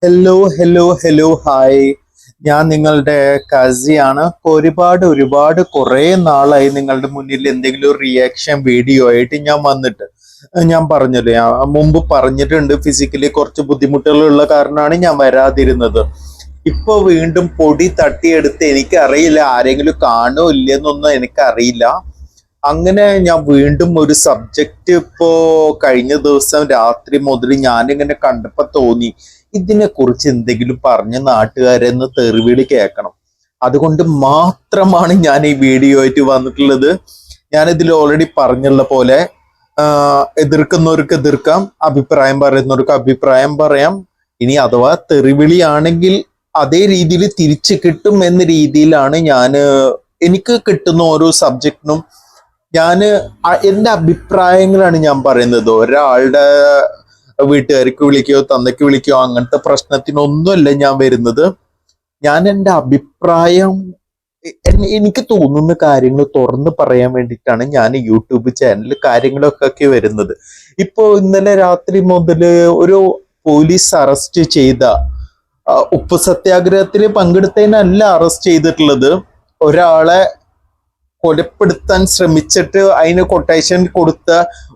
Hello hello hello hi. ഞാൻ നിങ്ങളുടെ കസിയാണ്. കുറേ നാളായി നിങ്ങളുടെ മുന്നിൽ എന്തെങ്കിലും ഒരു റിയാക്ഷൻ വീഡിയോ ആയിട്ട് ഞാൻ വന്നിട്ട്. ഞാൻ പറഞ്ഞല്ലോ, ഞാൻ മുമ്പ് പറഞ്ഞിട്ടുണ്ട്, ഫിസിക്കലി കുറച്ച് ബുദ്ധിമുട്ടുകളുള്ള കാരണമാണ് ഞാൻ വരാതിരുന്നത്. ഇപ്പൊ വീണ്ടും പൊടി തട്ടിയെടുത്ത്, എനിക്കറിയില്ല ആരെങ്കിലും കാണോ ഇല്ലെന്നൊന്നും എനിക്കറിയില്ല. അങ്ങനെ ഞാൻ വീണ്ടും ഒരു സബ്ജക്റ്റ് ഇപ്പോ കഴിഞ്ഞ ദിവസം രാത്രി മുതൽ ഞാനിങ്ങനെ കണ്ടപ്പോ തോന്നി, ഇതിനെ കുറിച്ച് എന്തെങ്കിലും പറഞ്ഞ് നാട്ടുകാരെന്ന് തെറിവിളി കേൾക്കണം. അതുകൊണ്ട് മാത്രമാണ് ഞാൻ ഈ വീഡിയോ ആയിട്ട് വന്നിട്ടുള്ളത്. ഞാനിതിൽ ഓൾറെഡി പറഞ്ഞുള്ള പോലെ എതിർക്കുന്നവർക്ക് എതിർക്കാം, അഭിപ്രായം പറയുന്നവർക്ക് അഭിപ്രായം പറയാം. ഇനി അഥവാ തെറിവിളിയാണെങ്കിൽ അതേ രീതിയിൽ തിരിച്ചു കിട്ടും എന്ന രീതിയിലാണ് എനിക്ക് കിട്ടുന്ന ഓരോ സബ്ജക്റ്റിനും എന്റെ അഭിപ്രായങ്ങളാണ് ഞാൻ പറയുന്നത്. ഒരാളുടെ വീട്ടുകാർക്ക് വിളിക്കോ തന്തയ്ക്ക് വിളിക്കോ അങ്ങനത്തെ പ്രശ്നത്തിനൊന്നുമല്ല ഞാൻ വരുന്നത്. ഞാൻ എൻ്റെ അഭിപ്രായം, എനിക്ക് തോന്നുന്ന കാര്യങ്ങൾ തുറന്ന് പറയാൻ വേണ്ടിയിട്ടാണ് ഞാൻ യൂട്യൂബ് ചാനലിൽ കാര്യങ്ങളൊക്കെ വരുന്നത്. ഇപ്പോ ഇന്നലെ രാത്രി മുതൽ ഒരു പോലീസ് അറസ്റ്റ് ചെയ്ത, ഉപ്പ് സത്യാഗ്രഹത്തിൽ പങ്കെടുത്തതിനല്ല അറസ്റ്റ് ചെയ്തിട്ടുള്ളത്, ഒരാളെ കൊലപ്പെടുത്താൻ ശ്രമിച്ചിട്ട് അതിന് കൊട്ടേഷൻ കൊടുത്ത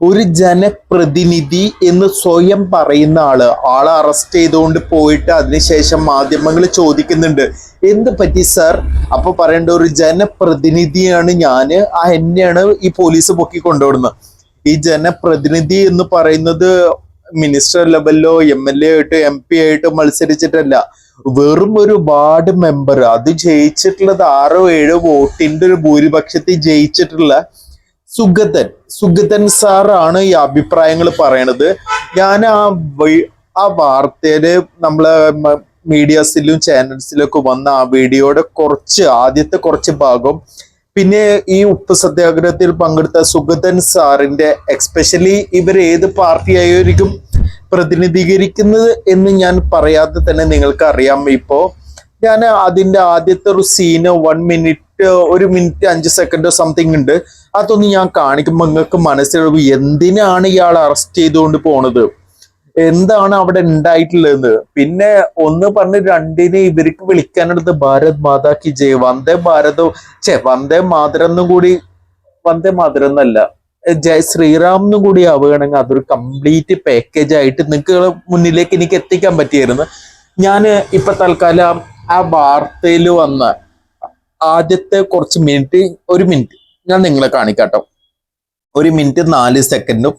ഒരു ജനപ്രതിനിധി എന്ന് സ്വയം പറയുന്ന ആളെ അറസ്റ്റ് ചെയ്തുകൊണ്ട് പോയിട്ട് അതിനുശേഷം മാധ്യമങ്ങൾ ചോദിക്കുന്നുണ്ട്, എന്ത് പറ്റി സർ? അപ്പൊ പറയേണ്ട, ഒരു ജനപ്രതിനിധിയാണ് ഞാന്, എന്നെയാണ് ഈ പോലീസ് പൊക്കി കൊണ്ടുപോകുന്നത്. ഈ ജനപ്രതിനിധി എന്ന് പറയുന്നത് മിനിസ്റ്റർ ലെവലിലോ MLA ആയിട്ടോ MP ആയിട്ടോ മത്സരിച്ചിട്ടല്ല, വെറും ഒരു വാർഡ് മെമ്പർ. അത് ജയിച്ചിട്ടുള്ളത് 6-7 വോട്ടിന്റെ ഒരു ഭൂരിപക്ഷത്തിൽ ജയിച്ചിട്ടുള്ള സുഗതൻ സാറാണ് ഈ അഭിപ്രായങ്ങൾ പറയണത്. ഞാൻ ആ വാർത്തയില് നമ്മളെ മീഡിയാസിലും ചാനൽസിലും ഒക്കെ വന്ന ആ വീഡിയോയുടെ ആദ്യത്തെ കുറച്ച് ഭാഗം, പിന്നെ ഈ ഉപ്പ് സത്യാഗ്രഹത്തിൽ പങ്കെടുത്ത സുഗതൻ സാറിന്റെ, എക്സ്പെഷ്യലി ഇവർ ഏത് പാർട്ടി ആയിരിക്കും പ്രതിനിധീകരിക്കുന്നത് എന്ന് ഞാൻ പറയാതെ തന്നെ നിങ്ങൾക്ക് അറിയാം. ഇപ്പോ ഞാൻ അതിന്റെ ആദ്യത്തെ ഒരു സീന് 1 മിനിറ്റ് 1 മിനിറ്റ് 5 സെക്കൻഡോ സംതിങ് ഉണ്ട്. അതൊന്ന് ഞാൻ കാണിക്കുമ്പോൾ നിങ്ങൾക്ക് മനസ്സിലാവും എന്തിനാണ് ഇയാൾ അറസ്റ്റ് ചെയ്തുകൊണ്ട് പോണത്, എന്താണ് അവിടെ ഉണ്ടായിട്ടുള്ളത്. പിന്നെ ഒന്ന് പറഞ്ഞ് രണ്ടിന് ഇവർക്ക് വിളിക്കാനുള്ളത് ഭാരത് മാതാ കി ജയ്, വന്ദേ മാതരം കൂടി, വന്ദേ മാതരം എന്നല്ല, ജയ് ശ്രീറാം എന്നും കൂടി ആവുകയാണെങ്കിൽ അതൊരു കംപ്ലീറ്റ് പാക്കേജ് ആയിട്ട് നിങ്ങൾക്ക് മുന്നിലേക്ക് എനിക്ക് എത്തിക്കാൻ പറ്റിയായിരുന്നു. ഞാൻ ഇപ്പൊ തൽക്കാലം ആ വാർത്തയിൽ വന്ന ആദ്യത്തെ കുറച്ച് മിനിറ്റ്, 1 മിനിറ്റ് ഞാൻ നിങ്ങളെ കാണിക്കാട്ടോ. 1 മിനിറ്റ് 4 സെക്കൻഡും.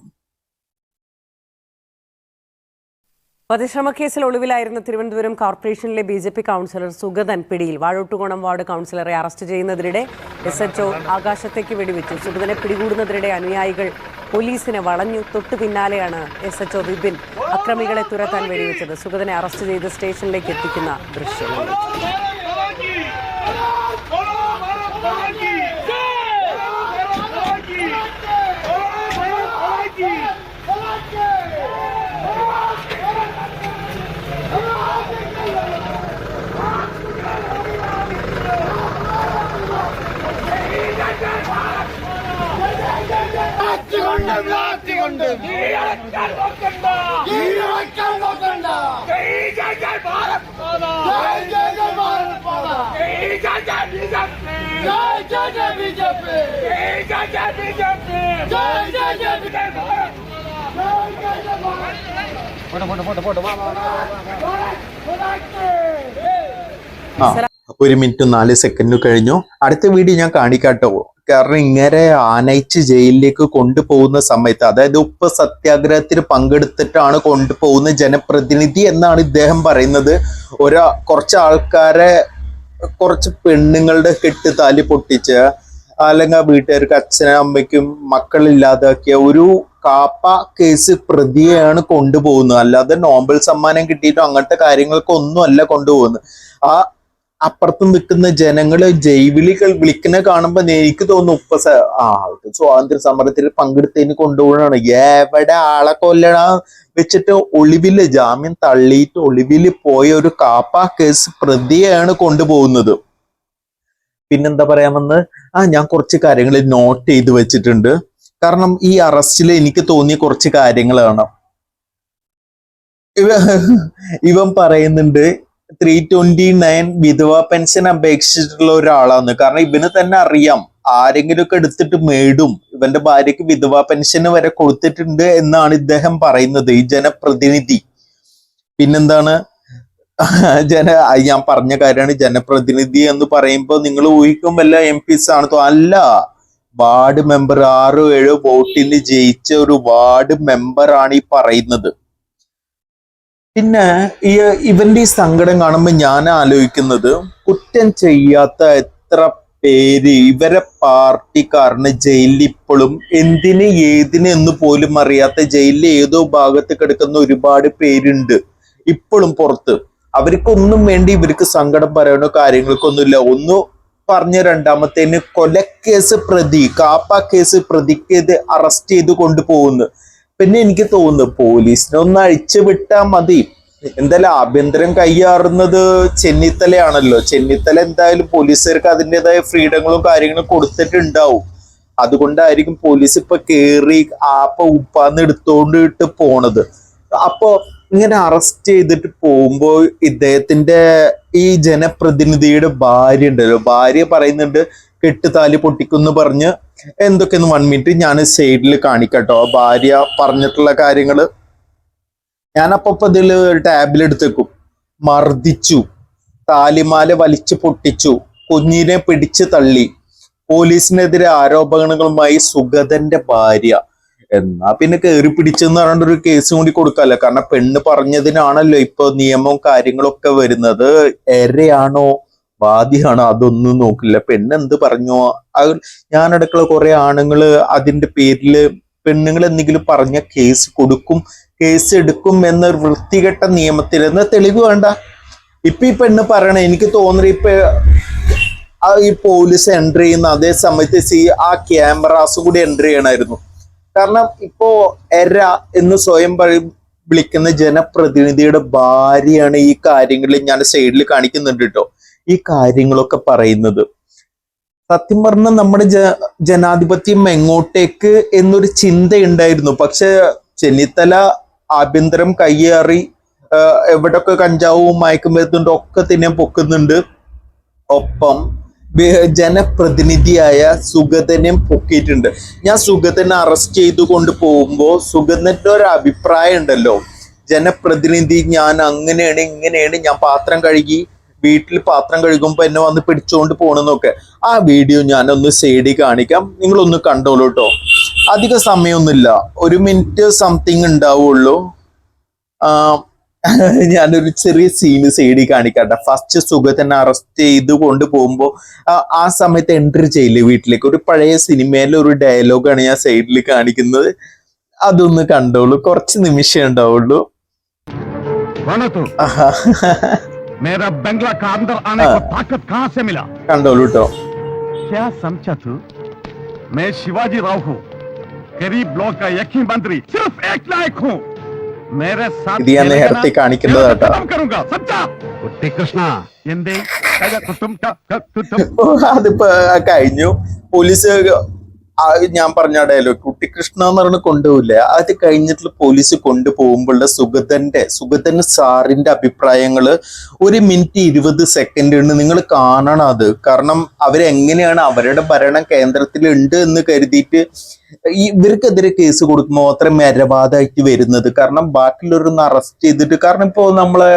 വധശ്രമ കേസിൽ ഒളിവിലായിരുന്ന തിരുവനന്തപുരം കോർപ്പറേഷനിലെ BJP കൗൺസിലർ സുഗതൻ പിടിയിൽ. വാഴോട്ടുകോണം വാർഡ് കൗൺസിലറെ അറസ്റ്റ് ചെയ്യുന്നതിനിടെ SHO ആകാശത്തേക്ക് വെടിവെച്ചു. സുഗതനെ പിടികൂടുന്നതിനിടെ അനുയായികൾ പോലീസിനെ വളഞ്ഞു. തൊട്ടു പിന്നാലെയാണ് SHO വിപിൻ അക്രമികളെ തുരത്താൻ വെടിവെച്ചത്. സുഗതനെ അറസ്റ്റ് ചെയ്ത് സ്റ്റേഷനിലേക്ക് എത്തിക്കുന്ന ദൃശ്യങ്ങൾ. ഒരു മിനിറ്റ് 4 സെക്കൻഡ് കഴിഞ്ഞു. അടുത്ത വീഡിയോ ഞാൻ കാണിക്കാട്ടോ. കാരണം ഇങ്ങനെ ആനയിച്ച് ജയിലിലേക്ക് കൊണ്ടുപോകുന്ന സമയത്ത്, അതായത് ഉപ്പ് സത്യാഗ്രഹത്തിൽ പങ്കെടുത്തിട്ടാണ് കൊണ്ടുപോകുന്ന ജനപ്രതിനിധി എന്നാണ് ഇദ്ദേഹം പറയുന്നത്. കുറച്ച് ആൾക്കാരെ, കുറച്ച് പെണ്ണുങ്ങളുടെ കെട്ടുതാലി പൊട്ടിച്ച്, അല്ലെങ്കിൽ വീട്ടുകാർക്ക് അച്ഛനും അമ്മയ്ക്കും മക്കളില്ലാതാക്കിയ ഒരു കാപ്പ കേസ് പ്രതിയെയാണ് കൊണ്ടുപോകുന്നത്. അല്ലാതെ നോബൽ സമ്മാനം കിട്ടിയിട്ടോ അങ്ങനത്തെ കാര്യങ്ങൾക്കൊന്നും അല്ല കൊണ്ടുപോകുന്നത്. അപ്പുറത്ത് നിൽക്കുന്ന ജനങ്ങള് ജൈവിളികൾ വിളിക്കുന്ന കാണുമ്പോ എനിക്ക് തോന്നുന്നു സ്വാതന്ത്ര്യ സമരത്തിൽ പങ്കെടുത്തതിന് കൊണ്ടുപോകണാണ്. എവിടെ ആളെ കൊല്ലണ വെച്ചിട്ട് ഒളിവില് ജാമ്യം തള്ളിയിട്ട് ഒളിവില് പോയ ഒരു കാപ്പ കേസ് പ്രതിയെയാണ് കൊണ്ടുപോകുന്നത്. പിന്നെന്താ പറയാമെന്ന് ഞാൻ കുറച്ച് കാര്യങ്ങൾ നോട്ട് ചെയ്ത് വെച്ചിട്ടുണ്ട്. കാരണം ഈ അറസ്റ്റിൽ എനിക്ക് തോന്നിയ കുറച്ച് കാര്യങ്ങളാണ്. ഇവൻ പറയുന്നുണ്ട് 329 വിധവ പെൻഷൻ അപേക്ഷിച്ചിട്ടുള്ള ഒരാളാണ്. കാരണം ഇവന് തന്നെ അറിയാം ആരെങ്കിലും ഒക്കെ എടുത്തിട്ട് മേടും, ഇവന്റെ ഭാര്യക്ക് വിധവ പെൻഷന് വരെ കൊടുത്തിട്ടുണ്ട് എന്നാണ് ഇദ്ദേഹം പറയുന്നത്, ഈ ജനപ്രതിനിധി. പിന്നെന്താണ് ഞാൻ പറഞ്ഞ കാര്യമാണ്, ജനപ്രതിനിധി എന്ന് പറയുമ്പോൾ നിങ്ങൾ ഊഹിക്കും വല്ല MPs ആണ്. അല്ല, വാർഡ് മെമ്പർ 6-7 വോട്ടിന് ജയിച്ച ഒരു വാർഡ് മെമ്പർ ആണ് ഈ പറയുന്നത്. പിന്നെ ഇവന്റെ ഈ സങ്കടം കാണുമ്പോൾ ഞാൻ ആലോചിക്കുന്നത്, കുറ്റം ചെയ്യാത്ത എത്ര പേര് ഇവരെ പാർട്ടിക്കാരന് ജയിലിൽ ഇപ്പോഴും എന്തിന് ഏതിന് എന്ന് പോലും അറിയാത്ത ജയിലിൽ ഏതോ ഭാഗത്ത് കിടക്കുന്ന ഒരുപാട് പേരുണ്ട് ഇപ്പോഴും പുറത്ത്. അവർക്കൊന്നും വേണ്ടി ഇവർക്ക് സങ്കടം പറയാനോ കാര്യങ്ങൾക്കൊന്നുമില്ല. ഒന്ന് പറഞ്ഞ രണ്ടാമത്തേന് കൊലക്കേസ് പ്രതി, കാപ്പ കേസ് പ്രതിക്ക് അറസ്റ്റ് ചെയ്ത് കൊണ്ടുപോകുന്നു. പിന്നെ എനിക്ക് തോന്നുന്നു പോലീസിനെ ഒന്ന് അഴിച്ചു വിട്ടാൽ മതി. എന്തായാലും ആഭ്യന്തരം കൈയാറുന്നത് ചെന്നിത്തലയാണല്ലോ. ചെന്നിത്തല എന്തായാലും പോലീസുകാർക്ക് അതിൻ്റെതായ ഫ്രീഡങ്ങളും കാര്യങ്ങളും കൊടുത്തിട്ടുണ്ടാവും. അതുകൊണ്ടായിരിക്കും പോലീസ് ഇപ്പൊ കേറി ഉപ്പാന്ന് എടുത്തോണ്ടിട്ട് പോണത്. അപ്പോ ഇങ്ങനെ അറസ്റ്റ് ചെയ്തിട്ട് പോകുമ്പോ ഇദ്ദേഹത്തിന്റെ ഈ ജനപ്രതിനിധിയുടെ ഭാര്യ ഉണ്ടല്ലോ, ഭാര്യ പറയുന്നുണ്ട് കെട്ടുതാലി പൊട്ടിക്കുന്ന് പറഞ്ഞ് എന്തൊക്കെയെന്ന് 1 മിനിറ്റ് ഞാൻ സൈഡിൽ കാണിക്കട്ടോ ഭാര്യ പറഞ്ഞിട്ടുള്ള കാര്യങ്ങള്. ഞാനപ്പോ ഇതില് ടാബിലെടുത്തേക്കും. മർദ്ദിച്ചു, താലിമാല വലിച്ചു പൊട്ടിച്ചു, കുഞ്ഞിനെ പിടിച്ചു തള്ളി, പോലീസിനെതിരെ ആരോപണങ്ങളുമായി സുഗതന്റെ ഭാര്യ. എന്നാ പിന്നെ കയറി പിടിച്ചെന്ന് പറഞ്ഞ ഒരു കേസും കൂടി കൊടുക്കാമല്ലോ. കാരണം പെണ്ണ് പറഞ്ഞതിനാണല്ലോ ഇപ്പൊ നിയമവും കാര്യങ്ങളൊക്കെ വരുന്നത്. എരയാണോ വാദിയാണോ അതൊന്നും നോക്കില്ല. പെണ്ണ് എന്ത് പറഞ്ഞോ, ഞാനടക്കമുള്ള കുറെ ആണുങ്ങള് അതിന്റെ പേരില് പെണ്ണുങ്ങൾ എന്തെങ്കിലും പറഞ്ഞ കേസ് കൊടുക്കും, കേസ് എടുക്കും എന്നൊരു വൃത്തികെട്ട നിയമത്തിൽ എന്ന തെളിവ് വേണ്ട. ഇപ്പൊ ഈ പെണ്ണ് പറയണേ, എനിക്ക് തോന്നുന്നു ഇപ്പൊ ഈ പോലീസ് എൻട്രി ചെയ്യുന്ന അതേ സമയത്ത് ആ ക്യാമറാസ് കൂടി എൻട്രി ചെയ്യണമായിരുന്നു. കാരണം ഇപ്പോ എര എന്ന് സ്വയം വിളിക്കുന്ന ജനപ്രതിനിധിയുടെ ഭാര്യയാണ് ഈ കാര്യങ്ങളിൽ ഞാൻ സൈഡിൽ കാണിക്കുന്നുണ്ട് കേട്ടോ ഈ കാര്യങ്ങളൊക്കെ പറയുന്നത്. സത്യം പറഞ്ഞാൽ നമ്മുടെ ജനാധിപത്യം എങ്ങോട്ടേക്ക് എന്നൊരു ചിന്തയുണ്ടായിരുന്നു. പക്ഷെ ചെന്നിത്തല ആഭ്യന്തരം കയ്യേറി എവിടൊക്കെ കഞ്ചാവും മയക്കുമരുന്നുണ്ട് ഒക്കെ തന്നെ പൊക്കുന്നുണ്ട്. ഒപ്പം ജനപ്രതിനിധിയായ സുഗതനെയും പൊക്കിയിട്ടുണ്ട്. ഞാൻ സുഗതനെ അറസ്റ്റ് ചെയ്തു കൊണ്ട് പോകുമ്പോൾ സുഗതന്റെ ഒരു അഭിപ്രായം ഉണ്ടല്ലോ, ജനപ്രതിനിധി ഞാൻ അങ്ങനെയാണ് ഇങ്ങനെയാണ്, ഞാൻ പാത്രം കഴുകി വീട്ടിൽ പാത്രം കഴുകുമ്പോ എന്നെ വന്ന് പിടിച്ചുകൊണ്ട് പോണെന്നൊക്കെ. ആ വീഡിയോ ഞാനൊന്ന് സൈഡിൽ കാണിക്കാം, നിങ്ങളൊന്ന് കണ്ടോളൂ കേട്ടോ. അധിക സമയമൊന്നുമില്ല, 1 മിനിറ്റ് സംതിങ് ഉണ്ടാവുള്ളൂ. ഞാനൊരു ചെറിയ സീന് സൈഡിൽ കാണിക്കാട്ടെ. ഫസ്റ്റ് സുഗതനെ അറസ്റ്റ് ചെയ്ത് കൊണ്ടുപോകുമ്പോ ആ സമയത്ത് എൻട്രി ചെയ്യില്ലേ വീട്ടിലേക്ക്, ഒരു പഴയ സിനിമയിലെ ഒരു ഡയലോഗാണ് ഞാൻ സൈഡിൽ കാണിക്കുന്നത്. അതൊന്ന് കണ്ടോളൂ, കുറച്ച് നിമിഷം ഉണ്ടാവുള്ളൂ. मेरा बंगला का अंदर आने को ताकत कहां से मिला? കണ്ടോളൂ കേട്ടോ. क्या समझा तू? मैं शिवाजी राव हूँ, गरीब ब्लॉक का एक ही मंत्री, सिर्फ 1 लायक हूँ. मेरे साथ ഇത് ഞാൻ നേരത്തെ കാണിക്കുന്നതാട്ടോ. खत्म करूंगा, समझा? कुट्टी कृष्णा എന്തേ അതിപ്പോ കഴിഞ്ഞു. പോലീസ് ഞാൻ പറഞ്ഞ ഡയലോഗ് കുട്ടിക്കൃഷ്ണ എന്ന് പറഞ്ഞ് കൊണ്ടുപോകില്ല. അത് കഴിഞ്ഞിട്ടുള്ള പോലീസ് കൊണ്ടുപോകുമ്പോഴുള്ള സുഗതന്റെ സാറിന്റെ അഭിപ്രായങ്ങള് 1 മിനിറ്റ് 20 സെക്കൻഡ് ഉണ്ട്. നിങ്ങൾ കാണണം അത്. കാരണം അവരെങ്ങനെയാണ് അവരുടെ ഭരണം കേന്ദ്രത്തിൽ ഉണ്ട് എന്ന് കരുതിയിട്ട് ഇവർക്കെതിരെ കേസ് കൊടുക്കുമ്പോൾ അത്ര നിരവാദമായിട്ട് വരുന്നത്. കാരണം ബാക്കിയുള്ളവരൊന്ന് അറസ്റ്റ് ചെയ്തിട്ട്, കാരണം ഇപ്പോ നമ്മളെ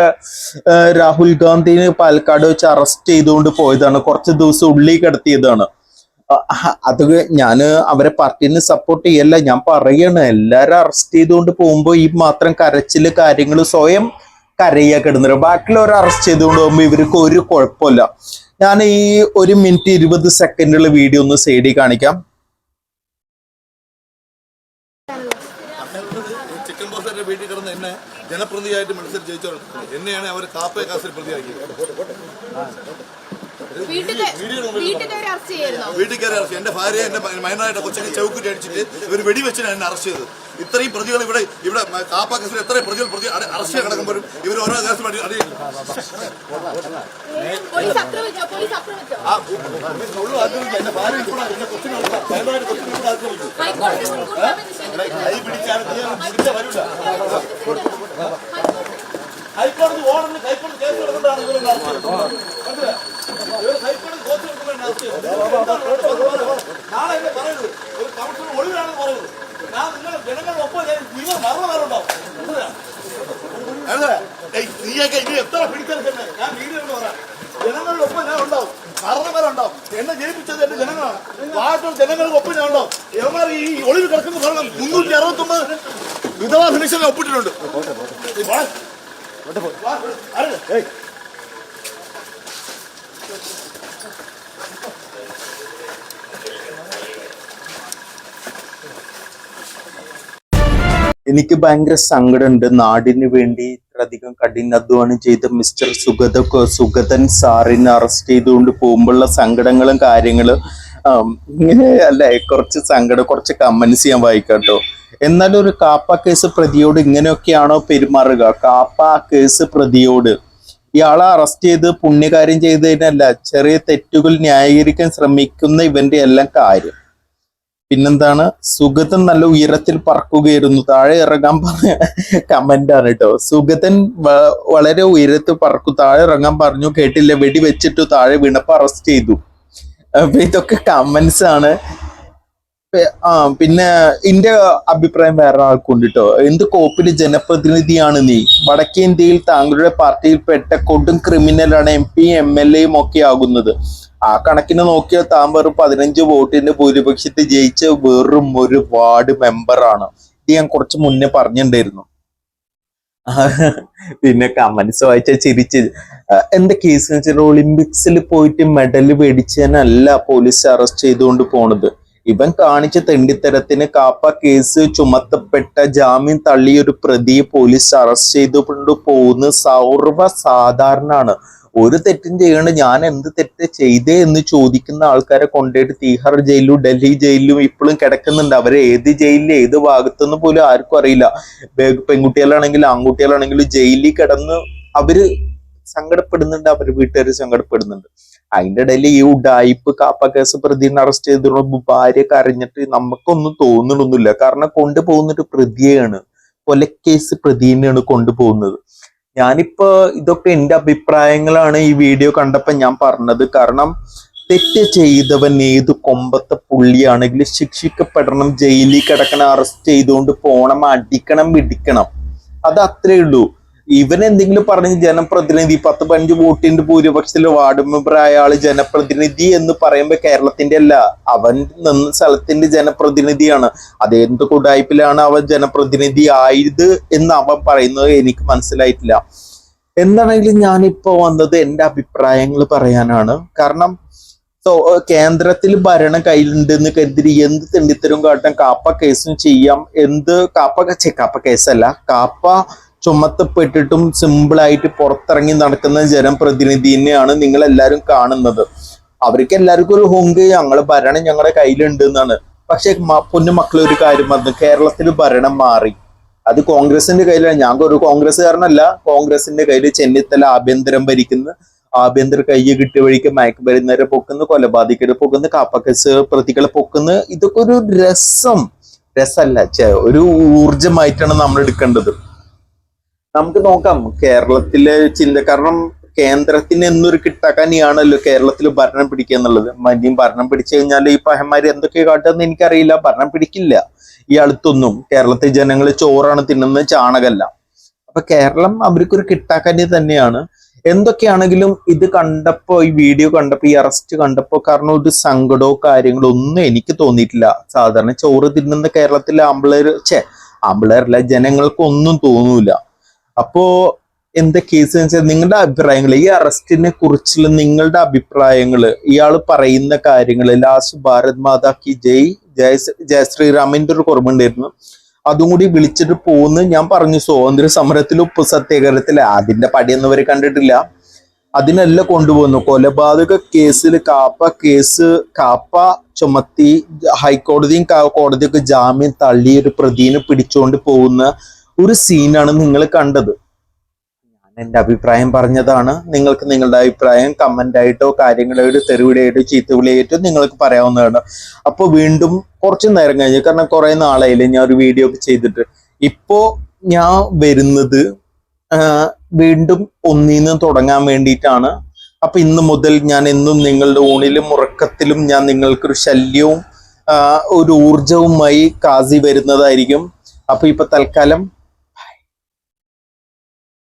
രാഹുൽ ഗാന്ധിനെ പാലക്കാട് വെച്ച് അറസ്റ്റ് ചെയ്തുകൊണ്ട് പോയതാണ്, കുറച്ച് ദിവസം ഉള്ളിൽ കിടത്തിയതാണ്. അത് ഞാന് അവരെ പാർട്ടിനെ സപ്പോർട്ട് ചെയ്യല്ല, ഞാൻ പറയാണ് എല്ലാരും അറസ്റ്റ് ചെയ്തുകൊണ്ട് പോകുമ്പോ ഈ മാത്രം കരച്ചില് കാര്യങ്ങൾ സ്വയം കരയാ കിടന്നത്. ബാക്കിയുള്ളവരെ അറസ്റ്റ് ചെയ്തുകൊണ്ട് പോകുമ്പോ ഇവർക്ക് ഒരു കുഴപ്പമില്ല. ഞാൻ ഈ 1 മിനിറ്റ് 20 സെക്കൻഡുള്ള വീഡിയോ ഒന്ന് സൈഡിൽ കാണിക്കാം. ചിക്കൻ ബോക്സിന്റെ വീട്ടിൽ കിടന്ന് എന്നെ ജനപ്രതിയായിട്ട് മത്സരം ജയിച്ചോളൂ. എന്നെയാണ് അവർ കാപ്പ കാസിൽ പ്രതിയാക്കിയത്. വീട്ടുകാരെ അറസ്റ്റ്. എന്റെ ഭാര്യ എന്റെ മൈനായിട്ട് കൊച്ചിനെ ചൗക്കുറ്റി അടിച്ചിട്ട് ഇവർ വെടിവെച്ചിട്ടാണ് എന്നെ അറസ്റ്റ് ചെയ്തത്. ഇത്രയും പ്രതികൾ ഇവിടെ കാപ്പ കേസിൽ എത്രയും പ്രതികൾ അറസ്റ്റ് ചെയ്യാൻ കിടക്കുമ്പോഴും ഇവർ ഓരോ കേസും അറിയില്ല. എന്റെ ഭാര്യ എന്റെ കൊച്ചിനെ കൈ പിടിച്ചാൽ വരില്ല. ഹൈക്കോടതി ഓർഡറിൽ ഹൈക്കോടതി കേസ് എടുക്കേണ്ടതാണ് ഇവരുടെ ഹൈക്കോടതി കോച്ച് എടുക്കേണ്ടതാണ്. നാളെ എന്നെ പറയുന്നത് ഒരു കൗൺസിലർ ഒഴിവാണെന്ന് പറയുന്നത്. ഞാൻ നിങ്ങൾ ജനങ്ങളുടെ ഒപ്പം നിങ്ങൾ മരണമാരുണ്ടാവും. നീയൊക്കെ ഇനി എത്ര പിടിച്ചെടുക്കുന്നത് ഞാൻ വീഡിയോ കൊണ്ട് പറയാം. ജനങ്ങളുടെ ഒപ്പം ഞാൻ ഉണ്ടാവും, മരണമാരുണ്ടാവും. എന്നെ ജയിപ്പിച്ചത് എന്റെ ജനങ്ങളാണ്. വാർത്തകൾ ജനങ്ങൾക്ക് ഒപ്പം ഞാൻ ഉണ്ടാവും. യവന്മാർ ഈ ഒളിവ് കിടക്കുന്ന ഭരണം 369 വിധവാ ഫിനിഷനെ ഒപ്പിട്ടിട്ടുണ്ട്. എനിക്ക് ഭയങ്കര സങ്കടമുണ്ട്. നാടിന് വേണ്ടി ഇത്രയധികം കഠിനാധ്വാനം ചെയ്ത മിസ്റ്റർ സുഗതൻ സാറിനെ അറസ്റ്റ് ചെയ്തുകൊണ്ട് പോകുമ്പോഴുള്ള സങ്കടങ്ങളും കാര്യങ്ങളും അല്ലെ, കുറച്ച് സങ്കടം, കുറച്ച് കമന്റ്സ് ഞാൻ വായിക്കാട്ടോ. എന്നാലും ഒരു കാപ്പ കേസ് പ്രതിയോട് ഇങ്ങനെയൊക്കെയാണോ പെരുമാറുക? കാപ്പ കേസ് പ്രതിയോട് ഇയാളെ അറസ്റ്റ് ചെയ്ത് പുണ്യകാര്യം ചെയ്തതിനല്ല, ചെറിയ തെറ്റുകൾ ന്യായീകരിക്കാൻ ശ്രമിക്കുന്ന ഇവന്റെ എല്ലാം കാര്യം. പിന്നെന്താണ്, സുഗതൻ നല്ല ഉയരത്തിൽ പറക്കുകയായിരുന്നു, താഴെ ഇറങ്ങാൻ പറഞ്ഞ കമന്റ് ആണ് കേട്ടോ. സുഗതൻ വളരെ ഉയരത്തിൽ പറക്കും, താഴെ ഇറങ്ങാൻ പറഞ്ഞു, കേട്ടില്ല, വെടി വെച്ചിട്ടു താഴെ വീണപ്പോ അറസ്റ്റ് ചെയ്തു. അപ്പൊ ഇതൊക്കെ കമന്റ്സ് ആണ്. പിന്നെ എന്റെ അഭിപ്രായം വേറെ ആൾക്കുണ്ട് കേട്ടോ. എന്ത് കോപ്പില് ജനപ്രതിനിധിയാണ് നീ? വടക്കേ ഇന്ത്യയിൽ താങ്കളുടെ പാർട്ടിയിൽപ്പെട്ട കൊടും ക്രിമിനലാണ് MP MLA ഒക്കെ ആകുന്നത്. ആ കണക്കിന് നോക്കിയാൽ താൻ വെറും 15 വോട്ടിന്റെ ഭൂരിപക്ഷത്തിൽ ജയിച്ച വെറും ഒരു വാർഡ് മെമ്പറാണ്. ഇത് ഞാൻ കുറച്ച് മുന്നേ പറഞ്ഞിട്ടുണ്ടായിരുന്നു. പിന്നെ കമന്റ്സ് വായിച്ച ചിരിച്ച്. എന്താ കേസ് എന്ന് വെച്ചാൽ ഒളിമ്പിക്സിൽ പോയിട്ട് മെഡൽ മേടിച്ചതിനല്ല പോലീസ് അറസ്റ്റ് ചെയ്തുകൊണ്ട് പോണത്. ഇവൻ കാണിച്ച തെണ്ടിത്തരത്തിന് കാപ്പ കേസ് ചുമത്തപ്പെട്ട ജാമ്യം തള്ളിയൊരു പ്രതിയെ പോലീസ് അറസ്റ്റ് ചെയ്തുകൊണ്ട് പോകുന്നത് സർവ്വസാധാരണമാണ്. ഒരു തെറ്റും ചെയ്യണ്ട, ഞാൻ എന്ത് തെറ്റ് ചെയ്തേ എന്ന് ചോദിക്കുന്ന ആൾക്കാരെ കൊണ്ടുപോയിട്ട് തീഹാർ ജയിലിലും ഡൽഹി ജയിലിലും ഇപ്പോഴും കിടക്കുന്നുണ്ട്. അവരെ ഏത് ജയിലിൽ ഏത് ഭാഗത്തുനിന്ന് പോലും ആർക്കും അറിയില്ല. പെൺകുട്ടികളാണെങ്കിലും ആൺകുട്ടികളാണെങ്കിലും ജയിലിൽ കിടന്ന് അവര് സങ്കടപ്പെടുന്നുണ്ട്, അവര് വീട്ടുകാർ സങ്കടപ്പെടുന്നുണ്ട്. അതിന്റെ ഇടയിൽ ഈ ഉഡായിപ്പ് കാപ്പ കേസ് പ്രതിനെ അറസ്റ്റ് ചെയ്തിട്ടുള്ള ഭാര്യ കരഞ്ഞിട്ട് നമുക്കൊന്നും തോന്നണമൊന്നുമില്ല. കാരണം കൊണ്ടുപോകുന്നൊരു പ്രതിയെയാണ്, കൊലക്കേസ് പ്രതിനെയാണ് കൊണ്ടുപോകുന്നത്. ഞാനിപ്പോ ഇതൊക്കെ എന്റെ അഭിപ്രായങ്ങളാണ് ഈ വീഡിയോ കണ്ടപ്പോ ഞാൻ പറഞ്ഞത്. കാരണം തെറ്റ് ചെയ്തവൻ ഏത് കൊമ്പത്തെ പുള്ളിയാണെങ്കിലും ശിക്ഷിക്കപ്പെടണം, ജയിലിൽ കിടക്കണം, അറസ്റ്റ് ചെയ്തുകൊണ്ട് പോണം, അടിക്കണം, പിടിക്കണം. അത് അത്രേ ഉള്ളൂ. ഇവൻ എന്തെങ്കിലും പറഞ്ഞ് ജനപ്രതിനിധി 10-15 വോട്ടിന്റെ ഭൂരിപക്ഷത്തിൽ വാർഡ് മെമ്പറായ ആള് ജനപ്രതിനിധി എന്ന് പറയുമ്പോ കേരളത്തിന്റെ അല്ല, അവൻ നിന്ന് സ്ഥലത്തിന്റെ ജനപ്രതിനിധിയാണ്. അതെന്ത് കുടായ്പിലാണ് അവൻ ജനപ്രതിനിധി ആയത് എന്ന് അവൻ പറയുന്നത് എനിക്ക് മനസ്സിലായിട്ടില്ല. എന്താണെങ്കിലും ഞാനിപ്പോ വന്നത് എന്റെ അഭിപ്രായങ്ങൾ പറയാനാണ്. കാരണം കേന്ദ്രത്തിൽ ഭരണം കയ്യിലുണ്ടെന്ന് കരുതി എന്ത് തെണ്ടിത്തരും കാട്ടാൻ കാപ്പ കേസും ചെയ്യാം. എന്ത് കാപ്പ കേസല്ല, കാപ്പ ചുമത്തപ്പെട്ടിട്ടും സിമ്പിളായിട്ട് പുറത്തിറങ്ങി നടക്കുന്ന ജനപ്രതിനിധിനെയാണ് നിങ്ങൾ എല്ലാവരും കാണുന്നത്. അവർക്ക് എല്ലാവർക്കും ഒരു ഹൊങ്ക്, ഞങ്ങളെ ഭരണം ഞങ്ങളുടെ കയ്യിലുണ്ട് എന്നാണ്. പക്ഷെ പൊന്നു മക്കളെ ഒരു കാര്യം പറഞ്ഞു, കേരളത്തിൽ ഭരണം മാറി. അത് കോൺഗ്രസിന്റെ കയ്യിലാണ്. ഞാൻ ഒരു കോൺഗ്രസ്സുകാരനല്ല. കോൺഗ്രസിന്റെ കയ്യിൽ ചെന്നിത്തല ആഭ്യന്തരം ഭരിക്കുന്നു, ആഭ്യന്തര കയ്യ് കിട്ടിയ വഴിക്ക് മയക്കുമരുന്നരെ പൊക്കുന്നു, കൊലപാതകരെ പൊക്കുന്നു, കാപ്പക്കേസ് പ്രതികളെ പൊക്കുന്നു. ഇതൊക്കെ ഒരു രസമല്ല, ഒരു ഊർജമായിട്ടാണ് നമ്മൾ എടുക്കേണ്ടത്. നമുക്ക് നോക്കാം കേരളത്തിലെ കാരണം കേന്ദ്രത്തിന് എന്നൊരു കിട്ടാക്കാനിയാണല്ലോ കേരളത്തിൽ ഭരണം പിടിക്കുക എന്നുള്ളത്. ഇനിയും ഭരണം പിടിച്ചു കഴിഞ്ഞാൽ ഈ പഹന്മാര് എന്തൊക്കെ കാട്ടുമെന്ന് എനിക്കറിയില്ല. ഭരണം പിടിക്കില്ല ഈ അടുത്തൊന്നും. കേരളത്തിലെ ജനങ്ങൾ ചോറാണ് തിന്നുന്നത്, ചാണകല്ല. അപ്പൊ കേരളം അവർക്കൊരു കിട്ടാക്കാനി തന്നെയാണ്. എന്തൊക്കെയാണെങ്കിലും ഇത് കണ്ടപ്പോ, ഈ വീഡിയോ കണ്ടപ്പോ, ഈ അറസ്റ്റ് കണ്ടപ്പോ കാരണം ഒരു സങ്കടമോ കാര്യങ്ങളോ ഒന്നും എനിക്ക് തോന്നിയിട്ടില്ല. സാധാരണ ചോറ് തിന്നുന്ന കേരളത്തിലെ ആമ്പിളേരല്ല, ജനങ്ങൾക്കൊന്നും തോന്നൂല. അപ്പോ എന്താ കേസ് എന്ന് വെച്ചാൽ നിങ്ങളുടെ അഭിപ്രായങ്ങൾ, ഈ അറസ്റ്റിനെ കുറിച്ചുള്ള നിങ്ങളുടെ അഭിപ്രായങ്ങൾ, ഇയാൾ പറയുന്ന കാര്യങ്ങൾ, ലാസ്റ്റ് ഭാരത് മാതാ കി ജയ് ശ്രീറാമിന്റെ ഒരു കുറവുണ്ടായിരുന്നു, അതും കൂടി വിളിച്ചിട്ട് പോകുന്നു. ഞാൻ പറഞ്ഞു സ്വാതന്ത്ര്യ സമരത്തിലും ഉപ്പ് സത്യാഗ്രഹത്തിൽ അതിന്റെ പടിയൊന്നും അവര് കണ്ടിട്ടില്ല. അതിനെല്ലാം കൊണ്ടുപോകുന്നു. കൊലപാതക കേസിൽ കാപ്പ ചുമത്തി ഹൈക്കോടതിയും കോടതിയൊക്കെ ജാമ്യം തള്ളി ഒരു പ്രതിനെ പിടിച്ചുകൊണ്ട് പോകുന്ന ഒരു സീനാണ് നിങ്ങൾ കണ്ടത്. ഞാൻ എൻ്റെ അഭിപ്രായം പറഞ്ഞതാണ്. നിങ്ങൾക്ക് നിങ്ങളുടെ അഭിപ്രായം കമന്റ് ആയിട്ടോ കാര്യങ്ങളായിട്ടോ തെരുവിളിയായിട്ടോ ചീത്തവിളിയായിട്ടോ നിങ്ങൾക്ക് പറയാവുന്നതാണ്. അപ്പോൾ വീണ്ടും കുറച്ച് നേരം കഴിഞ്ഞ്, കാരണം കുറെ നാളായില്ലേ ഞാൻ ഒരു വീഡിയോ ഒക്കെ ചെയ്തിട്ട്. ഇപ്പോ ഞാൻ വരുന്നത് വീണ്ടും ഒന്നീന്ന് തുടങ്ങാൻ വേണ്ടിയിട്ടാണ്. അപ്പൊ ഇന്ന് മുതൽ ഞാൻ എന്നും നിങ്ങളുടെ ഊണിലും ഉറക്കത്തിലും ഞാൻ നിങ്ങൾക്കൊരു ശല്യവും ഒരു ഊർജവുമായി കാസി വരുന്നതായിരിക്കും. അപ്പൊ ഇപ്പൊ തൽക്കാലം